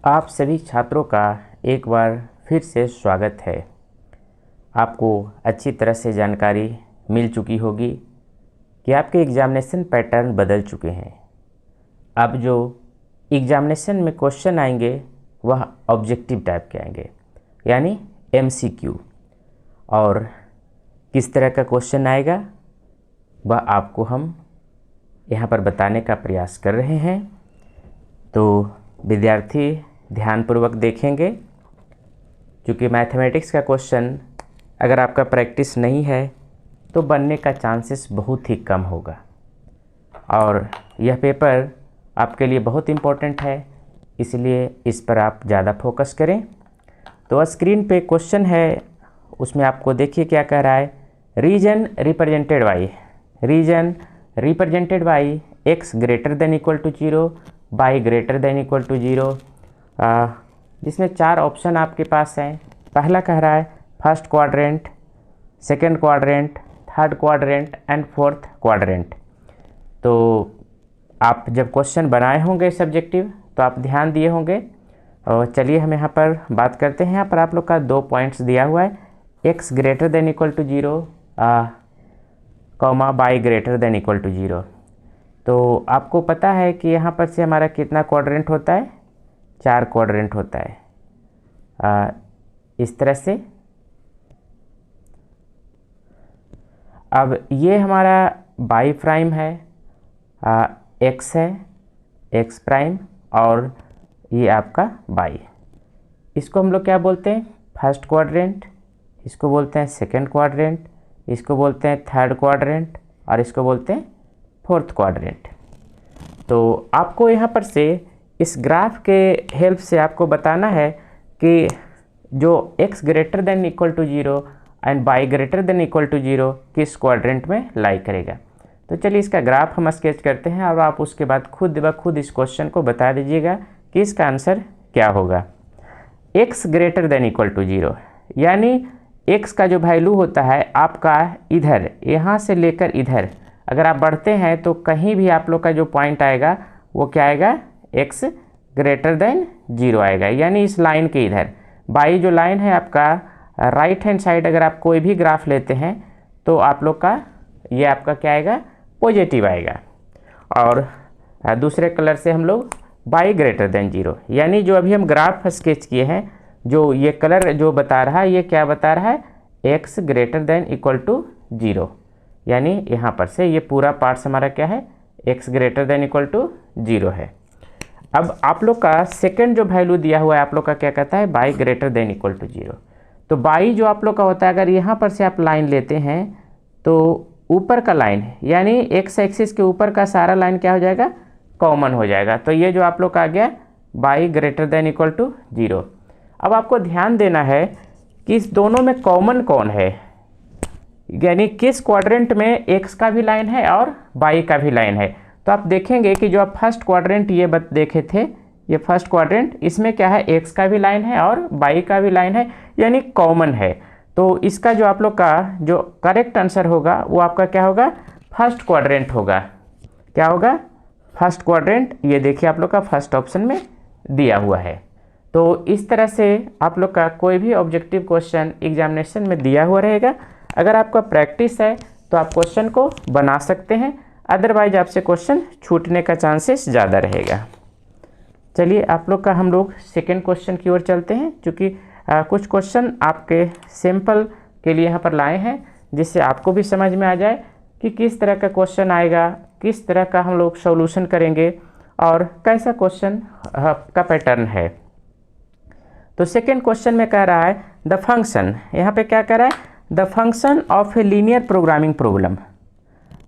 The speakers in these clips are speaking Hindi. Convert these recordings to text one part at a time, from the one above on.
आप सभी छात्रों का एक बार फिर से स्वागत है। आपको अच्छी तरह से जानकारी मिल चुकी होगी कि आपके एग्ज़ामिनेशन पैटर्न बदल चुके हैं। अब जो एग्ज़ामिनेशन में क्वेश्चन आएंगे वह ऑब्जेक्टिव टाइप के आएंगे, यानी MCQ। और किस तरह का क्वेश्चन आएगा वह आपको हम यहाँ पर बताने का प्रयास कर रहे हैं। तो विद्यार्थी ध्यानपूर्वक देखेंगे, क्योंकि मैथमेटिक्स का क्वेश्चन अगर आपका प्रैक्टिस नहीं है तो बनने का चांसेस बहुत ही कम होगा, और यह पेपर आपके लिए बहुत इम्पोर्टेंट है, इसलिए इस पर आप ज़्यादा फोकस करें। तो स्क्रीन पे क्वेश्चन है, उसमें आपको देखिए क्या कह रहा है। Region represented by x greater than equal to 0, y greater than equal to 0, जिसमें 4 ऑप्शन आपके पास हैं। पहला कह रहा है first quadrant, second quadrant, third quadrant and fourth quadrant. तो आप जब क्वेश्चन बनाए होंगे सब्जेक्टिव तो आप ध्यान दिए होंगे। और चलिए हम यहाँ पर बात करते हैं। यहाँ पर आप लोग का 2 पॉइंट्स दिया हुआ है, x greater than equal to 0, comma y greater than equal to 0। तो आपको पता है कि यहाँ पर से हमारा कितना क्वाड्रेंट होता है, 4 क्वाड्रेंट होता है। इस तरह से अब ये हमारा y प्राइम है, x है, x प्राइम, और ये आपका y। इसको हम लोग क्या बोलते हैं, फर्स्ट क्वाड्रेंट, इसको बोलते हैं सेकंड क्वाड्रेंट, इसको बोलते हैं थर्ड क्वाड्रेंट, और इसको बोलते हैं फोर्थ क्वाड्रेंट। तो आपको यहाँ पर से इस ग्राफ के हेल्प से आपको बताना है कि जो x greater than equal to 0 and y greater than equal to 0 किस क्वाड्रेंट में लाई करेगा। तो चलिए इसका ग्राफ हम स्केच करते हैं, और आप उसके बाद खुद ब खुद इस क्वेश्चन को बता दीजिएगा कि इसका आंसर क्या होगा। x greater than equal to 0, यानी x का जो वैल्यू होता है आपका इधर, यहाँ से लेकर इधर अगर आप बढ़ते हैं तो कहीं भी आप लोग का जो पॉइंट आएगा वो क्या आएगा, x ग्रेटर देन 0 आएगा, यानी इस लाइन के इधर। बाई जो लाइन है आपका राइट हैंड साइड, अगर आप कोई भी ग्राफ लेते हैं तो आप लोग का ये आपका क्या आएगा, पॉजिटिव आएगा। और दूसरे कलर से हम लोग y ग्रेटर देन 0, यानी जो अभी हम ग्राफ स्केच किए हैं, जो ये कलर जो बता रहा है ये क्या बता रहा है, x greater than equal to 0, यानी यहाँ पर से ये पूरा पार्ट्स हमारा क्या है, x greater than equal to 0 है। अब आप लोग का सेकंड जो वैल्यू दिया हुआ है आप लोग का क्या कहता है, y greater than equal to 0। तो y जो आप लोग का होता है, अगर यहाँ पर से आप लाइन लेते हैं तो ऊपर का लाइन, यानी x एक्सिस के ऊपर का सारा लाइन क्या हो जाएगा, कॉमन हो जाएगा। तो ये जो आप लोग का आ गया y greater than equal to 0। अब आपको ध्यान देना है कि इस दोनों में कॉमन कौन है, यानी किस क्वाड्रेंट में x का भी लाइन है और y का भी लाइन है। तो आप देखेंगे कि जो आप फर्स्ट क्वाड्रेंट ये देखे थे, ये फर्स्ट क्वाड्रेंट, इसमें क्या है, x का भी लाइन है और y का भी लाइन है, यानी कॉमन है। तो इसका जो आप लोग का जो करेक्ट आंसर होगा वो आपका क्या होगा, फर्स्ट क्वाड्रेंट होगा। क्या होगा, फर्स्ट क्वाड्रेंट। ये देखिए आप लोग का फर्स्ट ऑप्शन में दिया हुआ है। तो इस तरह से आप लोग का कोई भी ऑब्जेक्टिव क्वेश्चन एग्जामिनेशन में दिया हुआ रहेगा। अगर आपका प्रैक्टिस है तो आप क्वेश्चन को बना सकते हैं, अदरवाइज आपसे क्वेश्चन छूटने का चांसेस ज़्यादा रहेगा। चलिए आप लोग का हम लोग सेकेंड क्वेश्चन की ओर चलते हैं, क्योंकि कुछ क्वेश्चन आपके सैंपल के लिए यहाँ पर लाए हैं, जिससे आपको भी समझ में आ जाए कि किस तरह का क्वेश्चन आएगा, किस तरह का हम लोग सॉल्यूशन करेंगे और कैसा क्वेश्चन का पैटर्न है। तो सेकेंड क्वेश्चन में कह रहा है द फंक्शन, यहाँ पे क्या कह रहा है, the function of a linear programming problem,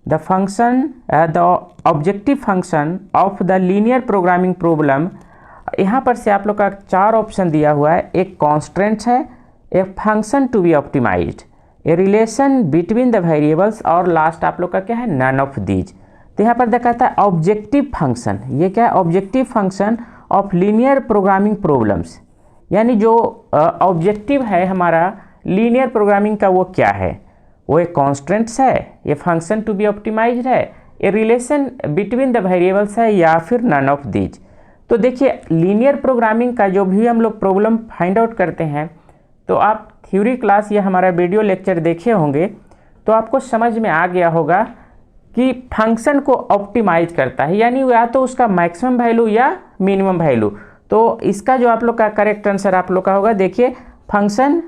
the function the objective function of the linear programming problem. यहाँ पर से आप लोग का 4 ऑप्शन दिया हुआ है, एक कॉन्स्टेंट है, एक function to be optimized, a relation between the variables, और लास्ट आप लोग का क्या है, नन ऑफ दीज। तो यहाँ पर देखा है ऑब्जेक्टिव फंक्शन, ये क्या है, objective function of linear programming problems, यानी जो ऑब्जेक्टिव है हमारा लीनियर प्रोग्रामिंग का वो क्या है, वो एक कॉन्स्टेंट्स है, ये फंक्शन टू बी ऑप्टिमाइज्ड है, ए रिलेशन बिटवीन द वेरिएबल्स है, या फिर नन ऑफ दीज। तो देखिए लीनियर प्रोग्रामिंग का जो भी हम लोग प्रॉब्लम फाइंड आउट करते हैं, तो आप थ्योरी क्लास या हमारा वीडियो लेक्चर देखे होंगे तो आपको समझ में आ गया होगा कि फंक्शन को ऑप्टिमाइज करता है, यानी या तो उसका मैक्सिमम वैल्यू या मिनिमम वैल्यू। तो इसका जो आप लोग का करेक्ट आंसर आप लोग का होगा, देखिए फंक्शन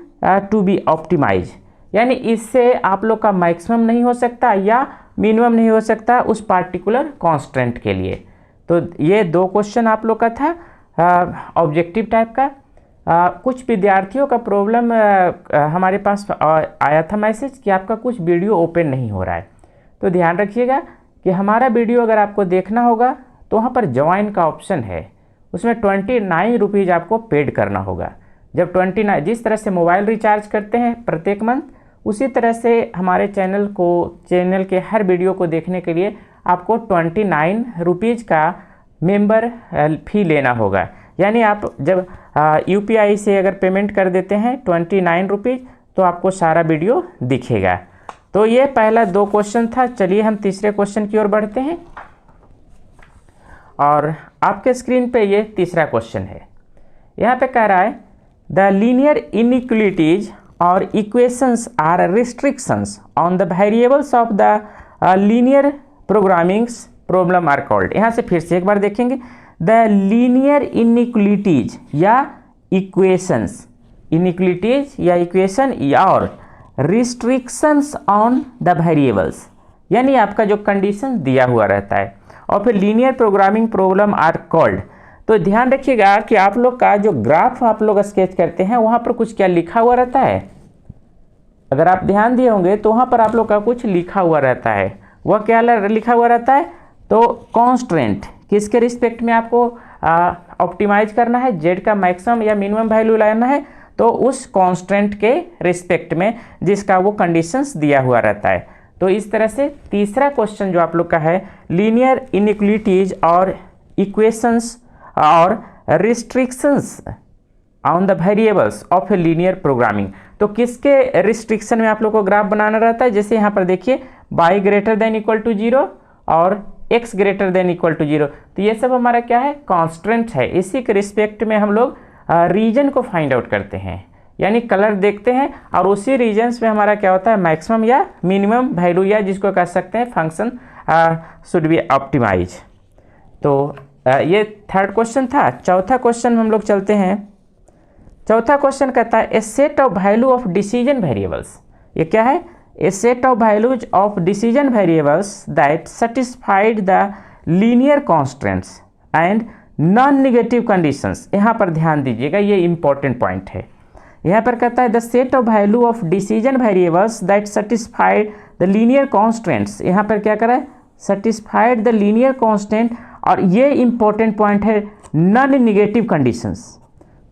टू बी ऑप्टिमाइज, यानी इससे आप लोग का मैक्सिमम नहीं हो सकता या मिनिमम नहीं हो सकता उस पार्टिकुलर कॉन्स्टेंट के लिए। तो ये 2 क्वेश्चन आप लोग का था ऑब्जेक्टिव टाइप का। कुछ विद्यार्थियों का प्रॉब्लम हमारे पास आया था मैसेज कि आपका कुछ वीडियो ओपन नहीं हो रहा है। तो ध्यान रखिएगा कि हमारा वीडियो अगर आपको देखना होगा तो वहाँ पर ज्वाइन का ऑप्शन है, उसमें 29 रुपीज़ आपको पेड करना होगा। जब 29, जिस तरह से मोबाइल रिचार्ज करते हैं प्रत्येक मंथ, उसी तरह से हमारे चैनल के हर वीडियो को देखने के लिए आपको 29 रुपीज़ का मेंबर फी लेना होगा। यानी आप जब UPI से अगर पेमेंट कर देते हैं 29 रुपीज़, तो आपको सारा वीडियो दिखेगा। तो ये पहला 2 क्वेश्चन था। चलिए हम तीसरे क्वेश्चन की ओर बढ़ते हैं, और आपके स्क्रीन पे ये तीसरा क्वेश्चन है। यहाँ पे कह रहा है द लीनियर इनइक्वलिटीज और equations are restrictions on the variables of the linear programmings problem are called. यहाँ से फिर से एक बार देखेंगे, द लीनियर इनइक्वलिटीज या इक्वेशंस, इनइक्वलिटीज या इक्वेशन और रिस्ट्रिक्शंस ऑन द वेरिएबल्स, यानी आपका जो कंडीशन दिया हुआ रहता है, और फिर linear programming problem are called. तो ध्यान रखिएगा कि आप लोग का जो ग्राफ आप लोग स्केच करते हैं वहाँ पर कुछ क्या लिखा हुआ रहता है। अगर आप ध्यान दिए होंगे तो वहाँ पर आप लोग का कुछ लिखा हुआ रहता है। वह क्या लिखा हुआ रहता है? तो कॉन्स्टेंट किसके रिस्पेक्ट में आपको ऑप्टिमाइज करना है, जेड का मैक्सिमम या मिनिमम वैल्यू लाना है, तो उस कॉन्स्टेंट के रिस्पेक्ट में जिसका वो कंडीशंस दिया हुआ रहता है। तो इस तरह से तीसरा क्वेश्चन जो आप लोग का है, लीनियर इनइक्वलिटीज और इक्वेशंस और restrictions on the variables of a linear programming. तो किसके रिस्ट्रिक्शन में आप लोग को ग्राफ बनाना रहता है? जैसे यहाँ पर देखिए y greater than equal to 0 और x greater than equal to 0, तो ये सब हमारा क्या है? कॉन्स्टेंट है। इसी के रिस्पेक्ट में हम लोग रीजन को फाइंड आउट करते हैं, यानी कलर देखते हैं, और उसी रीजन्स में हमारा क्या होता है? मैक्सिमम या मिनिमम वैल्यू, या जिसको कह सकते हैं फंक्शन शुड बी ऑप्टिमाइज। तो ये थर्ड क्वेश्चन था। चौथा क्वेश्चन हम लोग चलते हैं। चौथा क्वेश्चन कहता है a set of value of decision variables. ये क्या है? A set of values of decision variables that satisfied the linear constants and non negative conditions. यहाँ पर ध्यान दीजिएगा, ये इंपॉर्टेंट पॉइंट है। यहाँ पर कहता है the set of value of decision variables that satisfied the linear constants. यहाँ पर क्या करा है? सेटिस्फाइड द लीनियर कॉन्स्टेंट, और ये इंपॉर्टेंट पॉइंट है नॉन निगेटिव कंडीशंस।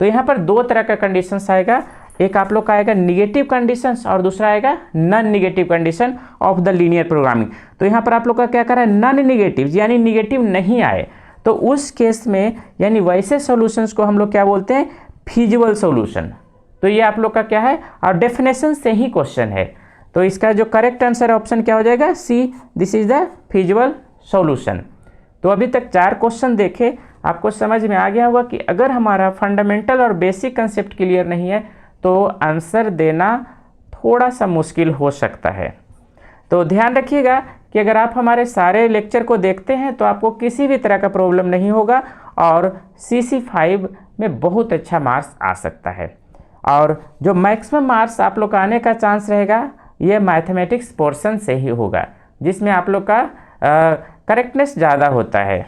तो यहाँ पर 2 तरह का कंडीशंस आएगा, एक आप लोग का आएगा निगेटिव कंडीशंस और दूसरा आएगा non negative condition of the linear programming. तो यहाँ पर आप लोग का क्या कर रहा है? नॉन निगेटिव, यानी निगेटिव नहीं आए, तो उस केस में यानी वैसे सॉल्यूशंस को हम लोग क्या बोलते हैं? Feasible solution. तो ये आप लोग का क्या है? और डेफिनेशन से ही क्वेश्चन है। तो इसका जो करेक्ट आंसर ऑप्शन क्या हो जाएगा? C, this is the feasible solution. तो अभी तक 4 क्वेश्चन देखे, आपको समझ में आ गया होगा कि अगर हमारा फंडामेंटल और बेसिक कंसेप्ट क्लियर नहीं है तो आंसर देना थोड़ा सा मुश्किल हो सकता है। तो ध्यान रखिएगा कि अगर आप हमारे सारे लेक्चर को देखते हैं तो आपको किसी भी तरह का प्रॉब्लम नहीं होगा, और CC5 में बहुत अच्छा मार्क्स आ सकता है। और जो मैक्सिमम मार्क्स आप लोग का आने का चांस रहेगा, ये मैथमेटिक्स पोर्शन से ही होगा, जिसमें आप लोग का करेक्टनेस ज़्यादा होता है।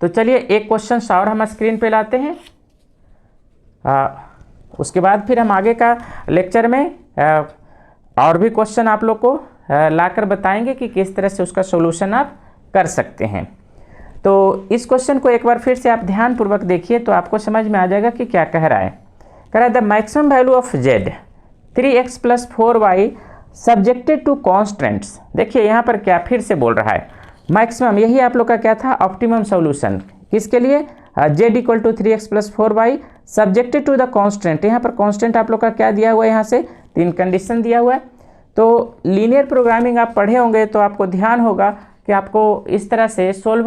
तो चलिए एक क्वेश्चन और हम स्क्रीन पे लाते हैं, उसके बाद फिर हम आगे का लेक्चर में और भी क्वेश्चन आप लोग को लाकर बताएंगे कि किस तरह से उसका सॉल्यूशन आप कर सकते हैं। तो इस क्वेश्चन को एक बार फिर से आप ध्यानपूर्वक देखिए तो आपको समझ में आ जाएगा कि क्या कह रहा है। कह रहा है the maximum value of z 3x + 4y subjected to constants. देखिए यहाँ पर क्या फिर से बोल रहा है? मैक्सिमम, यही आप लोग का क्या था? Optimum solution. किसके लिए? z = 3x + 4y subjected to the constant. यहाँ पर कॉन्स्टेंट आप लोग का क्या दिया हुआ है? यहाँ से 3 कंडीशन दिया हुआ है। तो लीनियर प्रोग्रामिंग आप पढ़े होंगे तो आपको ध्यान होगा कि आपको इस तरह से सोल्व